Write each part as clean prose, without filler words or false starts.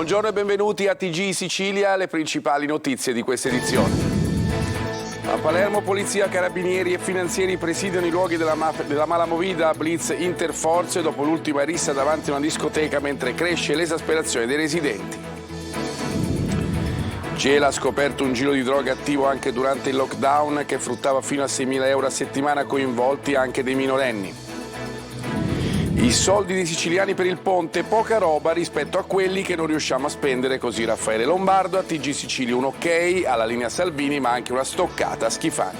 Buongiorno e benvenuti a TG Sicilia, le principali notizie di questa edizione. A Palermo polizia, carabinieri e finanzieri presidiano i luoghi della malamovida blitz interforze dopo l'ultima rissa davanti a una discoteca mentre cresce l'esasperazione dei residenti. Gela ha scoperto un giro di droga attivo anche durante il lockdown che fruttava fino a 6.000 euro a settimana, coinvolti anche dei minorenni. I soldi dei siciliani per il ponte, poca roba rispetto a quelli che non riusciamo a spendere, così Raffaele Lombardo. A TG Sicilia un ok alla linea Salvini, ma anche una stoccata a Schifani.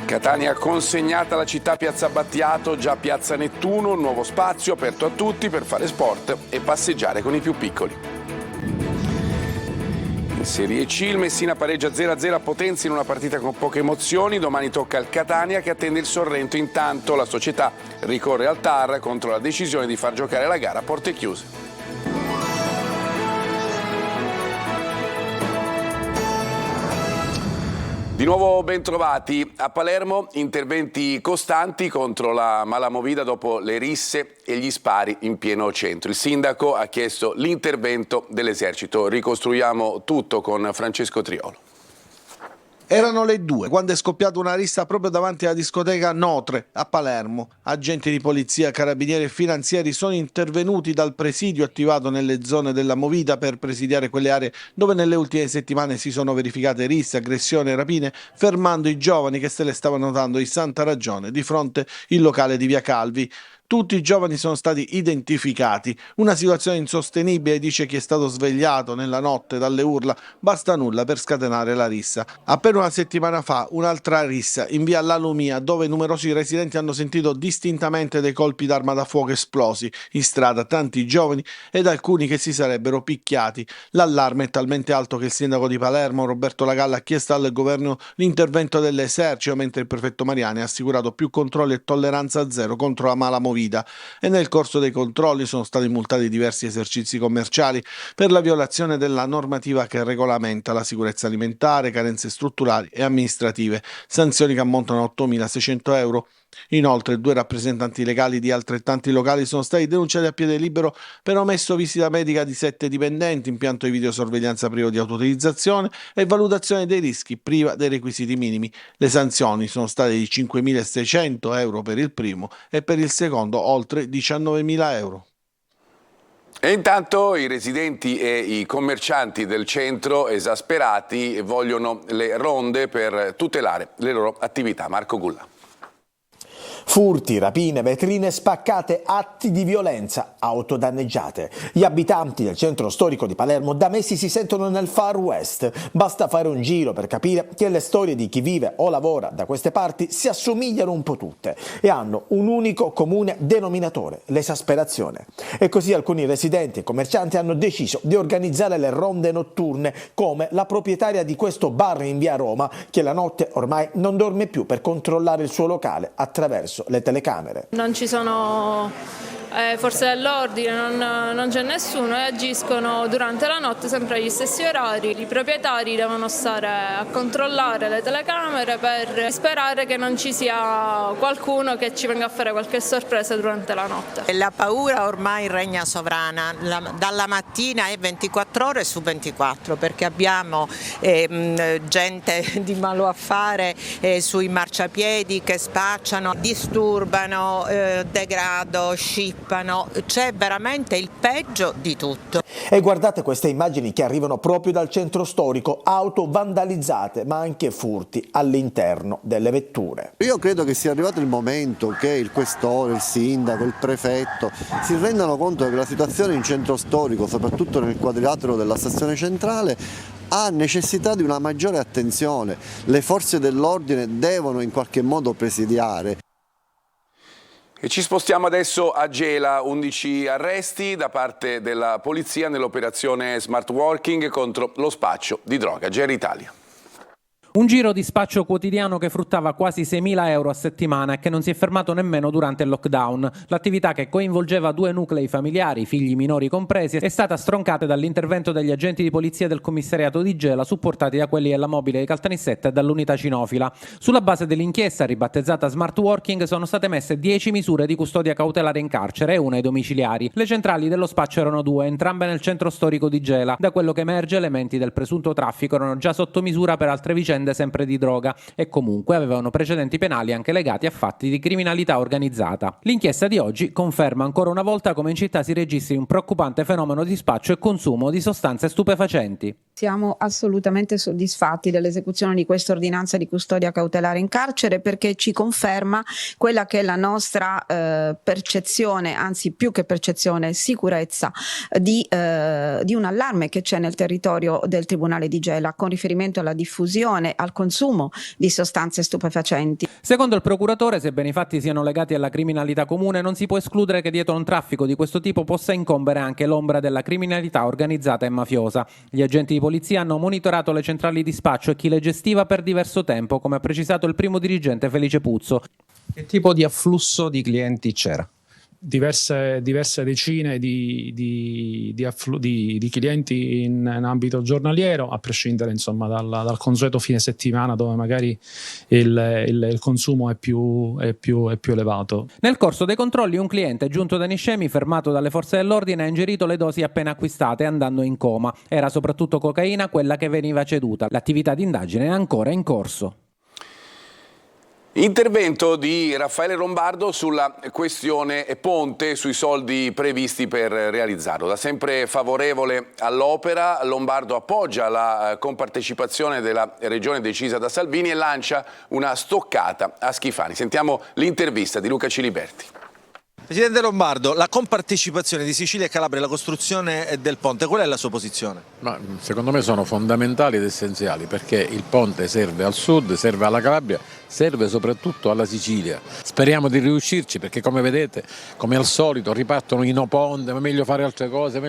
Catania consegnata alla città Piazza Battiato, già Piazza Nettuno, un nuovo spazio aperto a tutti per fare sport e passeggiare con i più piccoli. In Serie C il Messina pareggia 0-0 a Potenza in una partita con poche emozioni. Domani tocca al Catania che attende il Sorrento. Intanto la società ricorre al TAR contro la decisione di far giocare la gara a porte chiuse. Di nuovo bentrovati. A Palermo interventi costanti contro la malamovida dopo le risse e gli spari in pieno centro. Il sindaco ha chiesto l'intervento dell'esercito. Ricostruiamo tutto con Francesco Triolo. Erano le 2 quando è scoppiata una rissa proprio davanti alla discoteca Notre a Palermo. Agenti di polizia, carabinieri e finanzieri sono intervenuti dal presidio attivato nelle zone della movida per presidiare quelle aree dove nelle ultime settimane si sono verificate risse, aggressioni e rapine, fermando i giovani che se le stavano dando in santa ragione di fronte il locale di Via Calvi. Tutti i giovani sono stati identificati. Una situazione insostenibile, dice chi è stato svegliato nella notte dalle urla. Basta nulla per scatenare la rissa. Appena una settimana fa un'altra rissa in via La Lumia, dove numerosi residenti hanno sentito distintamente dei colpi d'arma da fuoco esplosi. In strada tanti giovani ed alcuni che si sarebbero picchiati. L'allarme è talmente alto che il sindaco di Palermo, Roberto Lagalla, ha chiesto al governo l'intervento dell'esercito, mentre il prefetto Mariani ha assicurato più controlli e tolleranza zero contro la malamovida. E nel corso dei controlli sono stati multati diversi esercizi commerciali per la violazione della normativa che regolamenta la sicurezza alimentare, carenze strutturali e amministrative, sanzioni che ammontano a 8.600 euro. Inoltre 2 rappresentanti legali di altrettanti locali sono stati denunciati a piede libero per omesso visita medica di 7 dipendenti, impianto di videosorveglianza privo di autorizzazione e valutazione dei rischi priva dei requisiti minimi. Le sanzioni sono state di 5.600 euro per il primo e per il secondo oltre 19.000 euro. E intanto i residenti e i commercianti del centro, esasperati, vogliono le ronde per tutelare le loro attività. Marco Gulla. Furti, rapine, vetrine spaccate, atti di violenza, auto danneggiate. Gli abitanti del centro storico di Palermo da mesi si sentono nel Far West. Basta fare un giro per capire che le storie di chi vive o lavora da queste parti si assomigliano un po' tutte e hanno un unico comune denominatore, l'esasperazione. E così alcuni residenti e commercianti hanno deciso di organizzare le ronde notturne, come la proprietaria di questo bar in via Roma, che la notte ormai non dorme più per controllare il suo locale attraverso le telecamere. Non ci sono forze dell'ordine, non c'è nessuno e agiscono durante la notte sempre agli stessi orari. I proprietari devono stare a controllare le telecamere per sperare che non ci sia qualcuno che ci venga a fare qualche sorpresa durante la notte. La paura ormai regna sovrana, dalla mattina è 24 ore su 24 perché abbiamo gente di malaffare sui marciapiedi che spacciano, disturbano, degrado, scippano, c'è veramente il peggio di tutto. E guardate queste immagini che arrivano proprio dal centro storico, auto vandalizzate ma anche furti all'interno delle vetture. Io credo che sia arrivato il momento che il questore, il sindaco, il prefetto si rendano conto che la situazione in centro storico, soprattutto nel quadrilatero della stazione centrale, ha necessità di una maggiore attenzione. Le forze dell'ordine devono in qualche modo presidiare. E ci spostiamo adesso a Gela, 11 arresti da parte della polizia nell'operazione Smart Working contro lo spaccio di droga. Gera Italia. Un giro di spaccio quotidiano che fruttava quasi 6.000 euro a settimana e che non si è fermato nemmeno durante il lockdown. L'attività, che coinvolgeva 2 nuclei familiari, figli minori compresi, è stata stroncata dall'intervento degli agenti di polizia del commissariato di Gela, supportati da quelli della mobile di Caltanissetta e dall'unità cinofila. Sulla base dell'inchiesta, ribattezzata Smart Working, sono state messe 10 misure di custodia cautelare in carcere e una ai domiciliari. Le centrali dello spaccio erano 2, entrambe nel centro storico di Gela. Da quello che emerge, elementi del presunto traffico erano già sotto misura per altre vicende sempre di droga e comunque avevano precedenti penali anche legati a fatti di criminalità organizzata. L'inchiesta di oggi conferma ancora una volta come in città si registri un preoccupante fenomeno di spaccio e consumo di sostanze stupefacenti. Siamo assolutamente soddisfatti dell'esecuzione di questa ordinanza di custodia cautelare in carcere, perché ci conferma quella che è la nostra percezione, anzi più che percezione, sicurezza di un allarme che c'è nel territorio del Tribunale di Gela con riferimento alla diffusione, al consumo di sostanze stupefacenti. Secondo il procuratore, sebbene i fatti siano legati alla criminalità comune, non si può escludere che dietro un traffico di questo tipo possa incombere anche l'ombra della criminalità organizzata e mafiosa. Gli agenti di polizia hanno monitorato le centrali di spaccio e chi le gestiva per diverso tempo, come ha precisato il primo dirigente Felice Puzzo. Che tipo di afflusso di clienti c'era? Diverse decine di clienti in ambito giornaliero, a prescindere insomma dal consueto fine settimana, dove magari il consumo è più elevato. Nel corso dei controlli un cliente giunto da Niscemi, fermato dalle forze dell'ordine, ha ingerito le dosi appena acquistate andando in coma. Era soprattutto cocaina quella che veniva ceduta. L'attività di indagine è ancora in corso. Intervento di Raffaele Lombardo sulla questione ponte, sui soldi previsti per realizzarlo. Da sempre favorevole all'opera, Lombardo appoggia la compartecipazione della regione decisa da Salvini e lancia una stoccata a Schifani. Sentiamo l'intervista di Luca Ciliberti. Presidente Lombardo, la compartecipazione di Sicilia e Calabria alla costruzione del ponte, qual è la sua posizione? Secondo me sono fondamentali ed essenziali, perché il ponte serve al sud, serve alla Calabria, serve soprattutto alla Sicilia. Speriamo di riuscirci, perché come vedete, come al solito, ripartono i no ponte, ma meglio fare altre cose,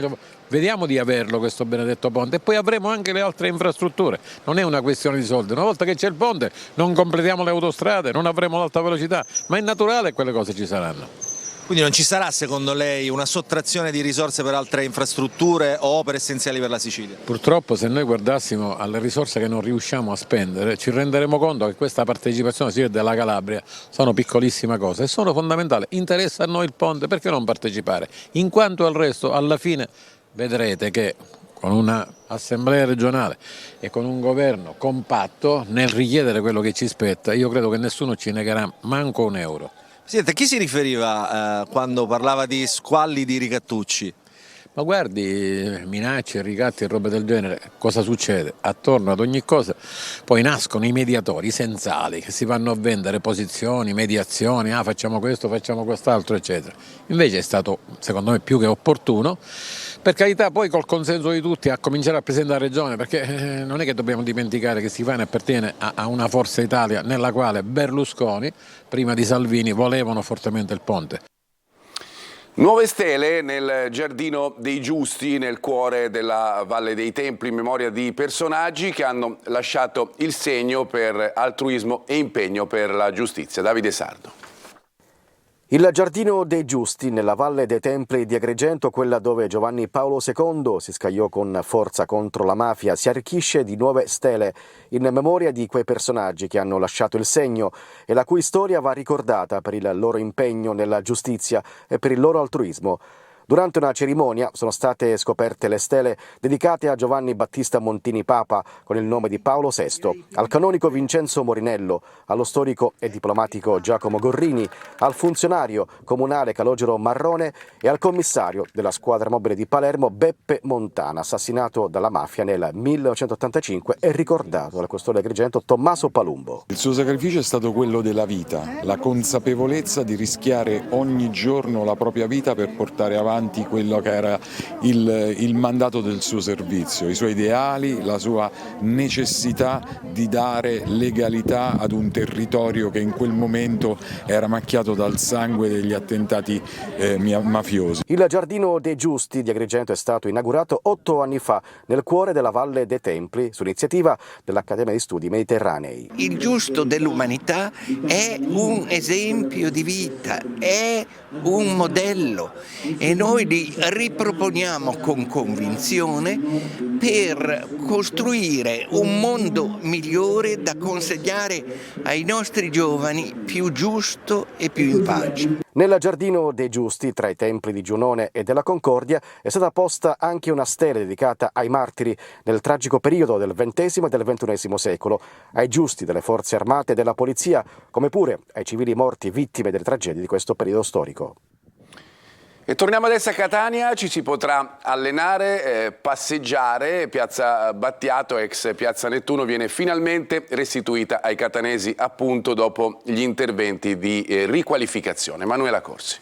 vediamo di averlo questo benedetto ponte e poi avremo anche le altre infrastrutture. Non è una questione di soldi, una volta che c'è il ponte non completiamo le autostrade, non avremo l'alta velocità, ma è naturale che quelle cose ci saranno. Quindi non ci sarà secondo lei una sottrazione di risorse per altre infrastrutture o opere essenziali per la Sicilia? Purtroppo, se noi guardassimo alle risorse che non riusciamo a spendere, ci renderemo conto che questa partecipazione sia della Calabria sono piccolissime cose e sono fondamentali. Interessa a noi il ponte, perché non partecipare? In quanto al resto, alla fine vedrete che con una assemblea regionale e con un governo compatto nel richiedere quello che ci spetta, io credo che nessuno ci negherà manco un euro. Presidente, a chi si riferiva quando parlava di squallidi ricattucci? Ma guardi, minacce, ricatti e roba del genere, cosa succede? Attorno ad ogni cosa poi nascono i mediatori, i sensali, che si vanno a vendere posizioni, mediazioni, facciamo questo, facciamo quest'altro, eccetera. Invece è stato, secondo me, più che opportuno, per carità, poi col consenso di tutti, a cominciare a presentare la regione, perché non è che dobbiamo dimenticare che Schifani appartiene a una Forza Italia nella quale Berlusconi, prima di Salvini, volevano fortemente il ponte. Nuove stele nel Giardino dei Giusti, nel cuore della Valle dei Templi, in memoria di personaggi che hanno lasciato il segno per altruismo e impegno per la giustizia. Davide Sardo. Il Giardino dei Giusti, nella Valle dei Templi di Agrigento, quella dove Giovanni Paolo II si scagliò con forza contro la mafia, si arricchisce di nuove stele in memoria di quei personaggi che hanno lasciato il segno e la cui storia va ricordata per il loro impegno nella giustizia e per il loro altruismo. Durante una cerimonia sono state scoperte le stele dedicate a Giovanni Battista Montini Papa con il nome di Paolo VI, al canonico Vincenzo Morinello, allo storico e diplomatico Giacomo Gorrini, al funzionario comunale Calogero Marrone e al commissario della squadra mobile di Palermo Beppe Montana, assassinato dalla mafia nel 1985 e ricordato dal questore di Agrigento Tommaso Palumbo. Il suo sacrificio è stato quello della vita, la consapevolezza di rischiare ogni giorno la propria vita per portare avanti avanti quello che era il mandato del suo servizio, i suoi ideali, la sua necessità di dare legalità ad un territorio che in quel momento era macchiato dal sangue degli attentati mafiosi. Il Giardino dei Giusti di Agrigento è stato inaugurato 8 anni fa nel cuore della Valle dei Templi su iniziativa dell'Accademia di Studi Mediterranei. Il giusto dell'umanità è un esempio di vita, è un modello e noi li riproponiamo con convinzione per costruire un mondo migliore da consegnare ai nostri giovani, più giusto e più in pace. Nel Giardino dei Giusti, tra i templi di Giunone e della Concordia, è stata posta anche una stele dedicata ai martiri nel tragico periodo del XX e del XXI secolo, ai giusti delle forze armate e della polizia, come pure ai civili morti vittime delle tragedie di questo periodo storico. E torniamo adesso a Catania, ci si potrà allenare, passeggiare. Piazza Battiato, ex Piazza Nettuno, viene finalmente restituita ai catanesi appunto dopo gli interventi di riqualificazione. Manuela Corsi.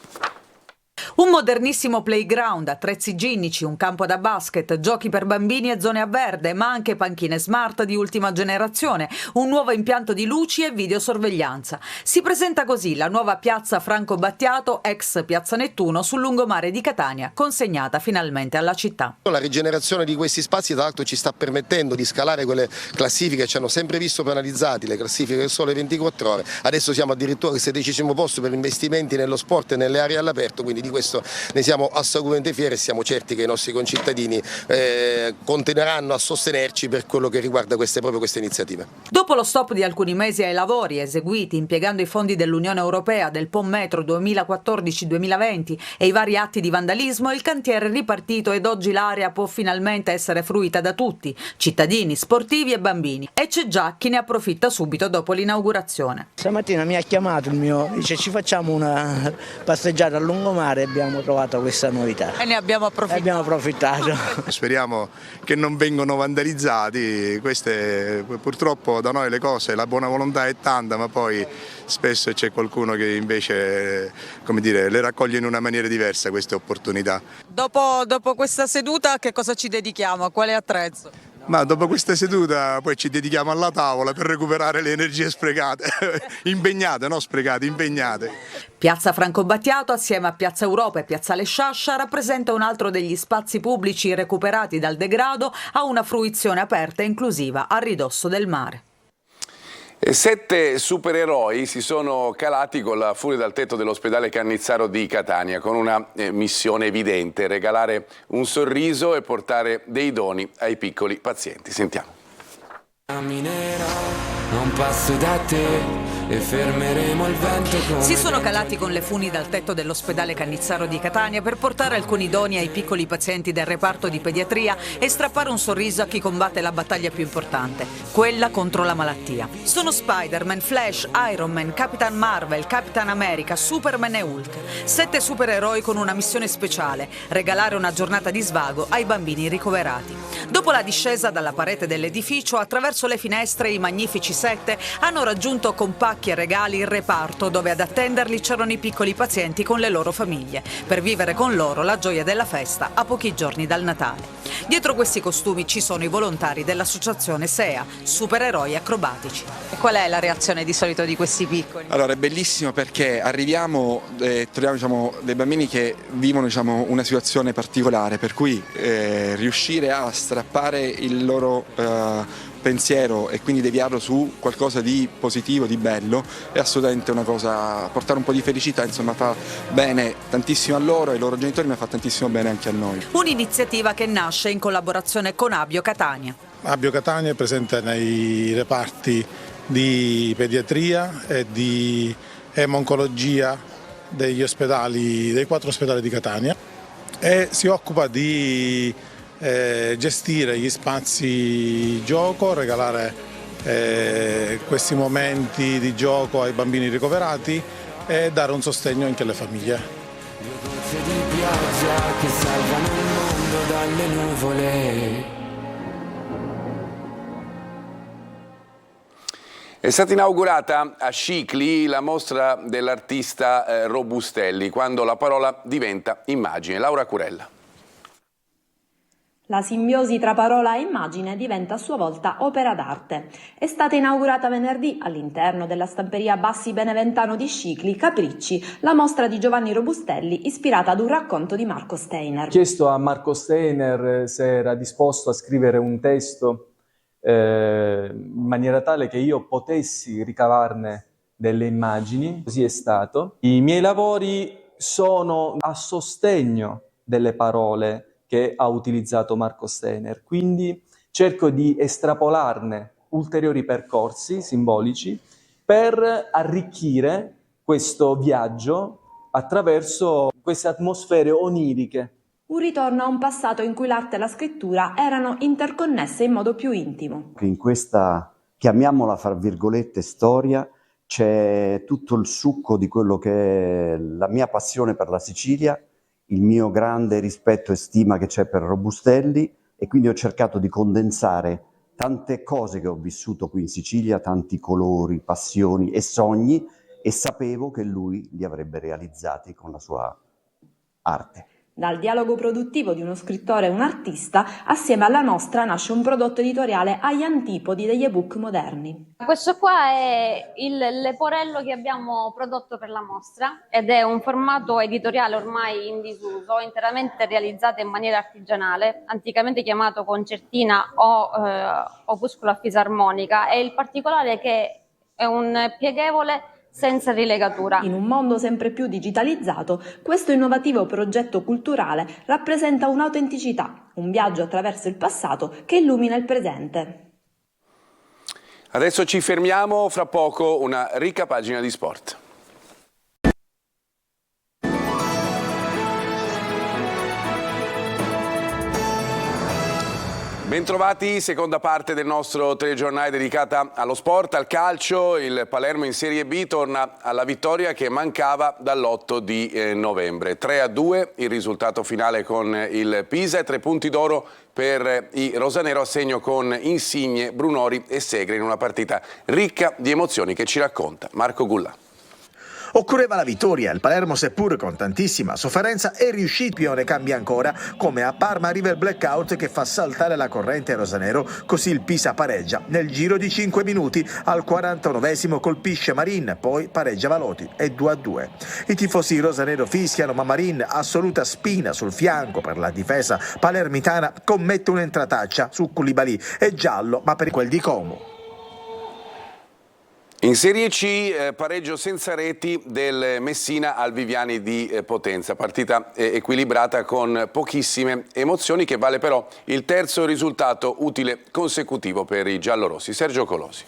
Un modernissimo playground, attrezzi ginnici, un campo da basket, giochi per bambini e zone a verde, ma anche panchine smart di ultima generazione, un nuovo impianto di luci e videosorveglianza. Si presenta così la nuova piazza Franco Battiato, ex Piazza Nettuno, sul lungomare di Catania, consegnata finalmente alla città. La rigenerazione di questi spazi tra l'altro ci sta permettendo di scalare quelle classifiche che ci hanno sempre visto penalizzati, le classifiche del Sole 24 ore. Adesso siamo addirittura al 16° posto per investimenti nello sport e nelle aree all'aperto, quindi di questo ne siamo assolutamente fieri e siamo certi che i nostri concittadini continueranno a sostenerci per quello che riguarda proprio queste iniziative. Dopo lo stop di alcuni mesi ai lavori eseguiti impiegando i fondi dell'Unione Europea del PON Metro 2014-2020 e i vari atti di vandalismo, il cantiere è ripartito ed oggi l'area può finalmente essere fruita da tutti, cittadini, sportivi e bambini. E c'è già chi ne approfitta subito dopo l'inaugurazione. Stamattina mi ha chiamato dice ci facciamo una passeggiata a lungomare, abbiamo trovato questa novità. E ne abbiamo approfittato. Speriamo che non vengano vandalizzati, purtroppo da noi le cose, la buona volontà è tanta, ma poi spesso c'è qualcuno che invece le raccoglie in una maniera diversa queste opportunità. Dopo questa seduta che cosa ci dedichiamo? A quale attrezzo? Ma dopo questa seduta poi ci dedichiamo alla tavola per recuperare le energie sprecate, impegnate, non sprecate, impegnate. Piazza Franco Battiato, assieme a Piazza Europa e Piazzale Sciascia, rappresenta un altro degli spazi pubblici recuperati dal degrado a una fruizione aperta e inclusiva a ridosso del mare. 7 supereroi si sono calati fuori dal tetto dell'ospedale Cannizzaro di Catania con una missione evidente: regalare un sorriso e portare dei doni ai piccoli pazienti. Sentiamo. Non passo da te e fermeremo il vento come... Si sono calati con le funi dal tetto dell'ospedale Cannizzaro di Catania per portare alcuni doni ai piccoli pazienti del reparto di pediatria e strappare un sorriso a chi combatte la battaglia più importante, quella contro la malattia. Sono Spider-Man, Flash, Iron Man, Capitan Marvel, Capitan America, Superman e Hulk. 7 supereroi con una missione speciale: regalare una giornata di svago ai bambini ricoverati. Dopo la discesa dalla parete dell'edificio, attraverso le finestre i magnifici 7 hanno raggiunto con pacchi e regali il reparto, dove ad attenderli c'erano i piccoli pazienti con le loro famiglie, per vivere con loro la gioia della festa a pochi giorni dal Natale. Dietro questi costumi ci sono i volontari dell'associazione SEA, Supereroi Acrobatici. E qual è la reazione di solito di questi piccoli? Allora, è bellissimo perché arriviamo e troviamo dei bambini che vivono una situazione particolare, per cui riuscire a strappare il loro pensiero e quindi deviarlo su qualcosa di positivo, di bello, è assolutamente una cosa, portare un po' di felicità, insomma, fa bene tantissimo a loro, ai loro genitori, ma fa tantissimo bene anche a noi. Un'iniziativa che nasce in collaborazione con Abio Catania. Abio Catania è presente nei reparti di pediatria e di emoncologia dei 4 ospedali di Catania e si occupa di gestire gli spazi gioco, regalare questi momenti di gioco ai bambini ricoverati e dare un sostegno anche alle famiglie. Due gocce di pioggia che salvano il mondo dalle nuvole. È stata inaugurata a Scicli la mostra dell'artista Robustelli, quando la parola diventa immagine. Laura Curella. La simbiosi tra parola e immagine diventa a sua volta opera d'arte. È stata inaugurata venerdì all'interno della stamperia Bassi Beneventano di Scicli, Capricci, la mostra di Giovanni Robustelli ispirata ad un racconto di Marco Steiner. Ho chiesto a Marco Steiner se era disposto a scrivere un testo in maniera tale che io potessi ricavarne delle immagini, così è stato. I miei lavori sono a sostegno delle parole che ha utilizzato Marco Steiner, quindi cerco di estrapolarne ulteriori percorsi simbolici per arricchire questo viaggio attraverso queste atmosfere oniriche. Un ritorno a un passato in cui l'arte e la scrittura erano interconnesse in modo più intimo. In questa, chiamiamola fra virgolette, storia, c'è tutto il succo di quello che è la mia passione per la Sicilia, il mio grande rispetto e stima che c'è per Robustelli, e quindi ho cercato di condensare tante cose che ho vissuto qui in Sicilia, tanti colori, passioni e sogni, e sapevo che lui li avrebbe realizzati con la sua arte. Dal dialogo produttivo di uno scrittore e un artista, assieme alla nostra nasce un prodotto editoriale agli antipodi degli ebook moderni. Questo qua è il leporello che abbiamo prodotto per la mostra ed è un formato editoriale ormai in disuso, interamente realizzato in maniera artigianale, anticamente chiamato concertina o opuscolo a fisarmonica, e il particolare è che è un pieghevole senza rilegatura. In un mondo sempre più digitalizzato, questo innovativo progetto culturale rappresenta un'autenticità, un viaggio attraverso il passato che illumina il presente. Adesso ci fermiamo, fra poco una ricca pagina di sport. Bentrovati, seconda parte del nostro telegiornale dedicata allo sport, al calcio. Il Palermo in Serie B torna alla vittoria che mancava dall'8 di novembre. 3-2 il risultato finale con il Pisa e 3 punti d'oro per i rosanero a segno con Insigne, Brunori e Segre in una partita ricca di emozioni che ci racconta Marco Gullà. Occorreva la vittoria, il Palermo seppur con tantissima sofferenza è riuscito, Pione cambia ancora, come a Parma arriva il blackout che fa saltare la corrente rosanero, così il Pisa pareggia nel giro di 5 minuti, al 49esimo colpisce Marin, poi pareggia Valoti e 2-2. I tifosi rosanero fischiano ma Marin, assoluta spina sul fianco per la difesa palermitana, commette un'entrataccia su Koulibaly, è giallo ma per quel di Como. In Serie C pareggio senza reti del Messina al Viviani di Potenza, partita equilibrata con pochissime emozioni che vale però il terzo risultato utile consecutivo per i giallorossi. Sergio Colosi.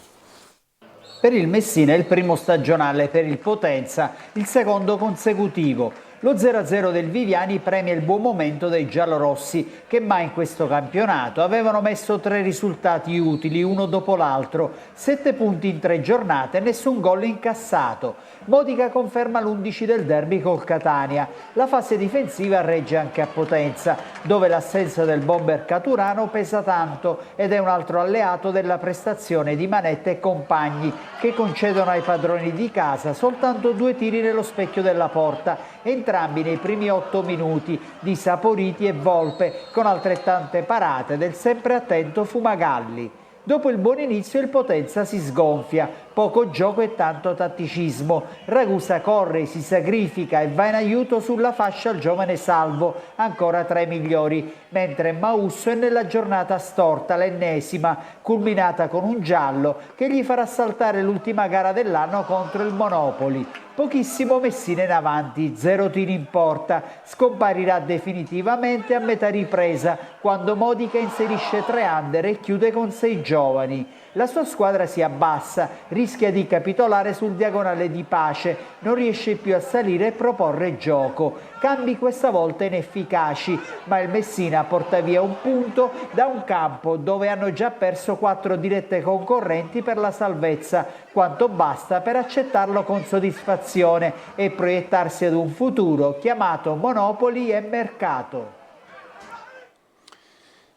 Per il Messina è il primo stagionale, per il Potenza il secondo consecutivo. Lo 0-0 del Viviani premia il buon momento dei giallorossi che mai in questo campionato avevano messo 3 risultati utili uno dopo l'altro, 7 punti in 3 giornate e nessun gol incassato. Modica conferma l'11 del derby col Catania. La fase difensiva regge anche a Potenza, dove l'assenza del bomber caturano pesa tanto ed è un altro alleato della prestazione di Manetta e compagni, che concedono ai padroni di casa soltanto 2 tiri nello specchio della porta, entrambi nei primi 8 minuti di Saporiti e Volpe, con altrettante parate del sempre attento Fumagalli. Dopo il buon inizio il Potenza si sgonfia, poco gioco e tanto tatticismo. Ragusa corre, si sacrifica e va in aiuto sulla fascia al giovane Salvo, ancora tra i migliori, mentre Mausso è nella giornata storta, l'ennesima, culminata con un giallo che gli farà saltare l'ultima gara dell'anno contro il Monopoli. Pochissimo Messina in avanti, 0 tiri in porta, scomparirà definitivamente a metà ripresa quando Modica inserisce 3 under e chiude con 6 giovani. La sua squadra si abbassa, rischia di capitolare sul diagonale di Pace, non riesce più a salire e proporre gioco. Cambi questa volta inefficaci, ma il Messina porta via un punto da un campo dove hanno già perso 4 dirette concorrenti per la salvezza, quanto basta per accettarlo con soddisfazione e proiettarsi ad un futuro chiamato Monopoli e Mercato.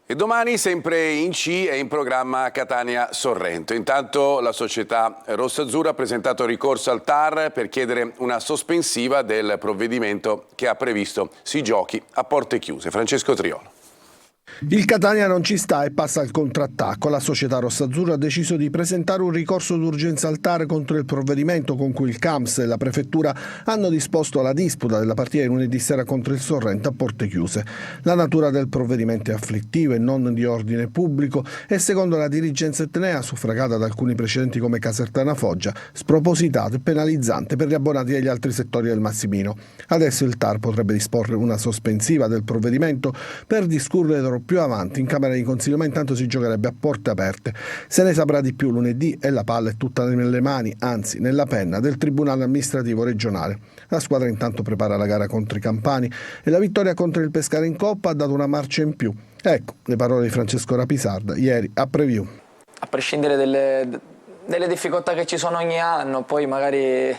E domani, sempre in C, è in programma Catania-Sorrento. Intanto la società rossazzurra ha presentato ricorso al TAR per chiedere una sospensiva del provvedimento che ha previsto si giochi a porte chiuse. Francesco Triolo. Il Catania non ci sta e passa al contrattacco. La società rossazzurra ha deciso di presentare un ricorso d'urgenza al TAR contro il provvedimento con cui il CAMS e la prefettura hanno disposto la disputa della partita di lunedì sera contro il Sorrento a porte chiuse. La natura del provvedimento è afflittiva e non di ordine pubblico e secondo la dirigenza etnea, suffragata da alcuni precedenti come Casertana Foggia, spropositato e penalizzante per gli abbonati degli altri settori del Massimino. Adesso il TAR potrebbe disporre una sospensiva del provvedimento per discutere più avanti in Camera di Consiglio, ma intanto si giocherebbe a porte aperte. Se ne saprà di più lunedì e la palla è tutta nelle mani, anzi nella penna, del Tribunale Amministrativo Regionale. La squadra intanto prepara la gara contro i Campani e la vittoria contro il Pescara in Coppa ha dato una marcia in più. Ecco le parole di Francesco Rapisarda ieri a Preview. A prescindere delle difficoltà che ci sono ogni anno, poi magari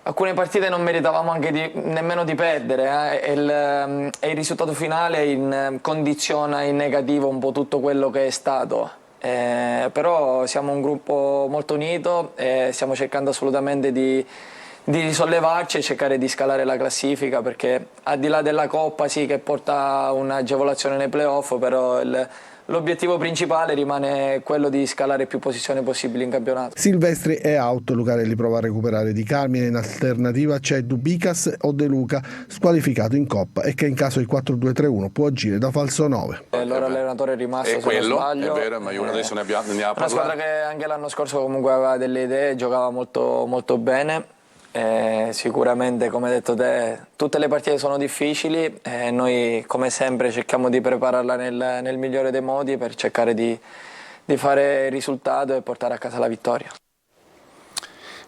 alcune partite non meritavamo anche nemmeno di perdere e il risultato finale condiziona in negativo un po' tutto quello che è stato. Però siamo un gruppo molto unito e stiamo cercando assolutamente di risollevarci e cercare di scalare la classifica, perché al di là della Coppa sì che porta un'agevolazione nei playoff, però l'obiettivo principale rimane quello di scalare più posizioni possibili in campionato. Silvestri è out, Lucarelli prova a recuperare Di Carmine, in alternativa c'è Dubicas o De Luca, squalificato in Coppa e che in caso di 4-2-3-1 può agire da falso 9. Il loro allenatore è rimasto, e se non sbaglio. È vero, ma io adesso ne ha parlato. Una squadra che anche l'anno scorso comunque aveva delle idee, giocava molto, molto bene. Sicuramente, come hai detto te, tutte le partite sono difficili e noi come sempre cerchiamo di prepararla nel migliore dei modi per cercare di fare il risultato e portare a casa la vittoria.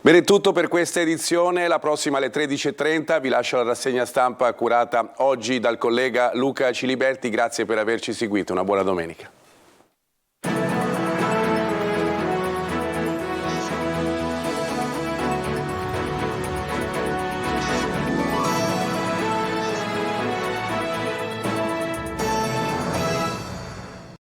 Bene, è tutto per questa edizione. La prossima alle 13:30 vi lascio la rassegna stampa curata oggi dal collega Luca Ciliberti. Grazie per averci seguito, una buona domenica.